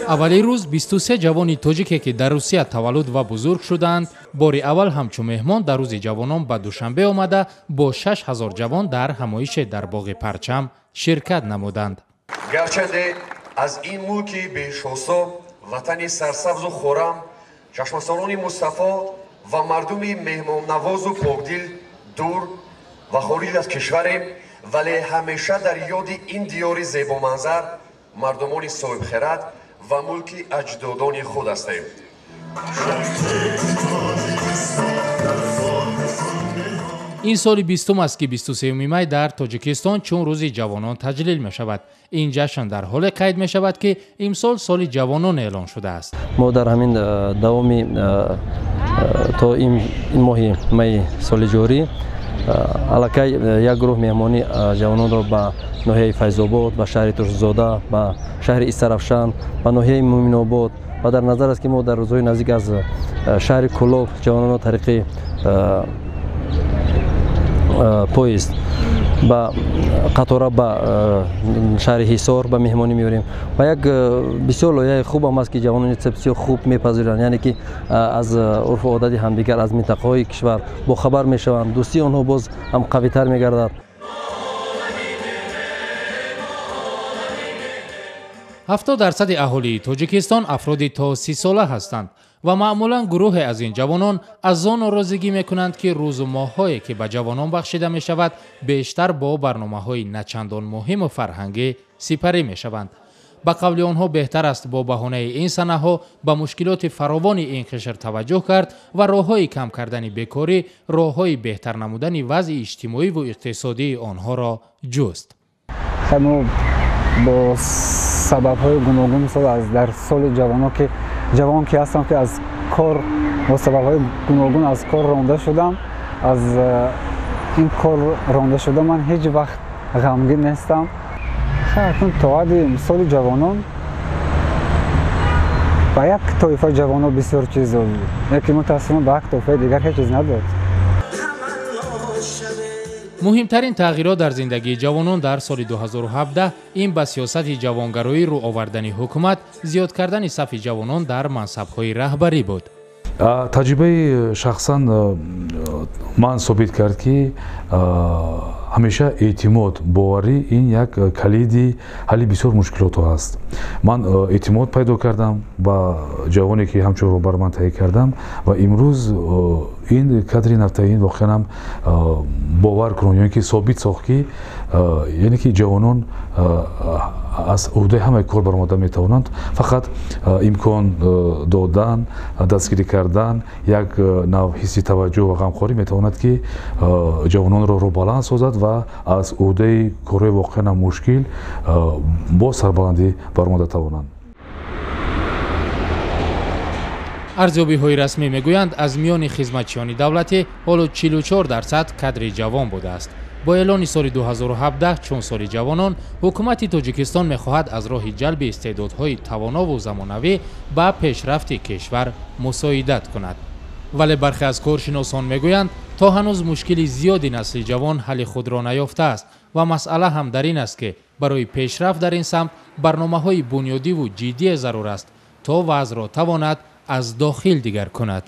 аввали рӯз 23 ҷавони тоҷике ки дар Русия таваллуд ва бузург шуданд, бори аввал ҳамчун меҳмон дар рӯзи ҷавонон ба Душанбе омада бо 6000 ҷавон дар ҳамоише дар боғи Парчам ширкат намуданд. гарчанде аз ин мулки бешосо, ватани сарсабзу хорам, чашмасарони Мустафо ва мардуми меҳмоннавозу покдил дур ва хориҷ аз кишварем, вале ҳамеша дар ёди ин диёри зебоманзар, мардумони соҳибхират ва мулки аҷдодони худ ҳастем. ин соли 20 аст ки 23 май дар Тоҷикистон чун рӯзи ҷавонон таҷлил мешавад. ин ҷашн дар ҳоле қайд мешавад ки имсол соли ҷавонон эълон шудааст. мо дар ҳамин давоми то ин моҳи майи соли ҷорӣ аллакай як гурӯҳ меҳмони ҷавононро ба ноҳияи Файзобод, ба шаҳри Туршзода, ба шаҳри Истарафшан, ба ноҳияи Муъминобод ва дар назар аст ки мо дар рӯзҳои наздик аз шаҳри Кӯлоб ҷавононро тариқи поезд ба қатора ба шаҳри Ҳисор ба меҳмонӣ меорем ва як бисёр лоиҳаи хуб ҳам аст ки ҷавонони бисёр хуб мепазиранд, яъне ки аз урфу одати ҳамдигар аз минтақаҳои кишвар бохабар мешаванд, дӯстии онҳо боз ҳам қавитар мегардад. 70% аҳолии Тоҷикистон афроди то 30 сола ҳастанд ва маъмулан гурӯҳе аз ин ҷавонон аз он норозигӣ мекунанд ки рӯзу моҳҳое ки ба ҷавонон бахшида мешавад бештар бо барномаҳои начандон муҳиму фарҳангӣ сипарӣ мешаванд. ба қавли онҳо беҳтар аст бо баҳонаи ин санаҳо ба мушкилоти фаровони ин қишр таваҷҷӯҳ кард ва роҳҳои кам кардани бекорӣ, роҳҳои беҳтар намудани вазъи иҷтимоиву иқтисодии онҳоро ҷуст. бо сабабҳои гуногун дар соли ҷавон ки ҳастам ки аз кор бо сабабҳои гуногун аз кор ронда шудам. аз ин кор ронда шуда ман ҳеҷ вақт ғамгин нестам. акнун то ҳадди соли ҷавонон ба як тоифаи ҷавонон бисёр чиз дод, яки мутаассифона ба як тоифаи дигар ҳеҷ чиз надод. муҳимтарин тағйирот дар зиндагии ҷавонон дар соли 2017 ин ба сиёсати ҷавонгароӣ рӯ овардани ҳукумат, зиёд кардани сафи ҷавонон дар мансабҳои раҳбарӣ буд. таҷрибаи шахсан ман собит кард ки ҳамеша эътимод, боварӣ ин як калиди ҳалли бисёр мушкилотҳо аст. ман эътимод пайдо кардам ба ҷавоне ки ҳамчун роҳбар ман таҳия кардам ва имрӯз ин кадри нафтаин воқеан бовар кунон, яъне ки собит сохт ки яъне ки ҷавонон аз ӯҳдаи ҳамаи кор баромада метавонанд, фақат имкон додан, дастгирӣ кардан, як нав ҳисси таваҷҷӯҳ ва ғамхорӣ метавонад ки ҷавононро роҳбаланд созад ва аз ӯҳдаи корҳои воқеан мушкил бо сарбаландӣ баромада тавонанд. арзёбиҳои расмӣ мегӯянд, аз миёни хизматчиёни давлатӣ ҳоло 44% кадри ҷавон будааст. бо эълони соли 2017 чун соли ҷавонон, ҳукумати Тоҷикистон мехоҳад аз роҳи ҷалби истеъдодҳои тавонову замонавӣ ба пешрафти кишвар мусоидат кунад. вале бархе аз коршиносон мегӯянд, то ҳанӯз мушкили зиёди насли ҷавон ҳалли худро наёфтааст ва масъала ҳам дар ин аст ки барои пешрафт дар ин самт барномаҳои бунёдиву ҷиддие зарур аст, то вазъро тавонад аз дохил дигар кунад.